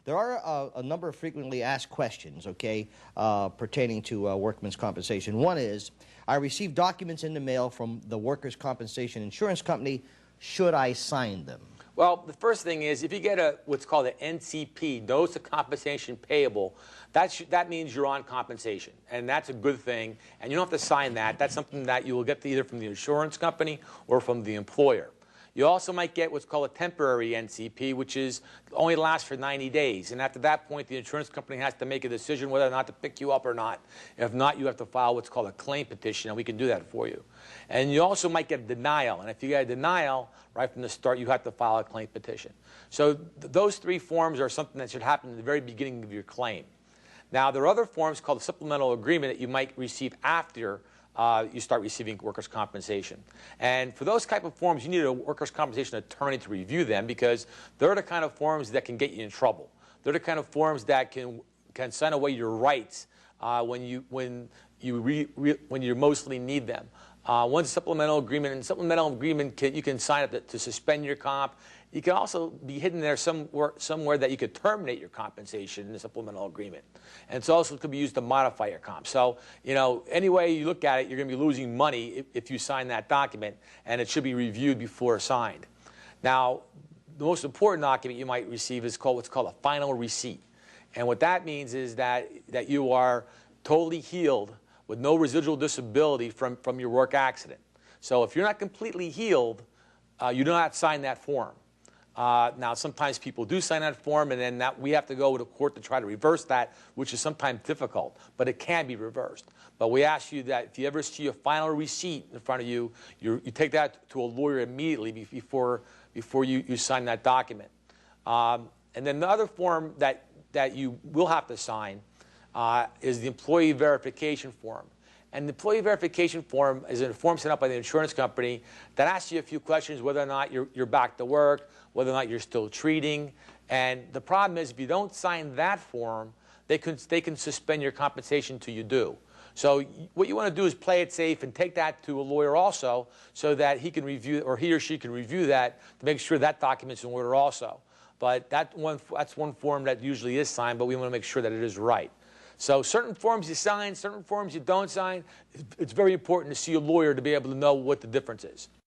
There are a number of frequently asked questions, okay, pertaining to workman's compensation. One is, I received documents in the mail from the workers' compensation insurance company. Should I sign them? Well, the first thing is, if you get what's called an NCP, Notice of Compensation Payable, that means you're on compensation, and that's a good thing, and you don't have to sign that. That's something that you will get either from the insurance company or from the employer. You also might get what's called a temporary NCP, which only lasts for 90 days. And after that point, the insurance company has to make a decision whether or not to pick you up or not. If not, you have to file what's called a claim petition, and we can do that for you. And you also might get a denial. And if you get a denial, right from the start, you have to file a claim petition. So those three forms are something that should happen at the very beginning of your claim. Now, there are other forms called a supplemental agreement that you might receive after you start receiving workers' compensation. And for those type of forms, you need a workers' compensation attorney to review them, because they're the kind of forms that can get you in trouble. They're the kind of forms that can sign away your rights when you mostly need them. One's supplemental agreement, and supplemental agreement you can sign up to suspend your comp. You can also be hidden there somewhere that you could terminate your compensation in the supplemental agreement. And it's also could be used to modify your comp. So, any way you look at it, you're going to be losing money if you sign that document, and it should be reviewed before signed. Now, the most important document you might receive is what's called a final receipt. And what that means is that you are totally healed with no residual disability from your work accident. So if you're not completely healed, you do not sign that form. Now, sometimes people do sign that form, and then we have to go to court to try to reverse that, which is sometimes difficult, but it can be reversed. But we ask you that if you ever see a final receipt in front of you, you take that to a lawyer immediately before you sign that document. And then the other form that you will have to sign is the employee verification form. And the employee verification form is a form sent out by the insurance company that asks you a few questions, whether or not you're back to work, whether or not you're still treating. And the problem is, if you don't sign that form, they can suspend your compensation till you do. So what you want to do is play it safe and take that to a lawyer also, so that he can review, or he or she can review that to make sure that document's in order also. But that's one form that usually is signed, but we want to make sure that it is right. So certain forms you sign, certain forms you don't sign. It's very important to see a lawyer to be able to know what the difference is.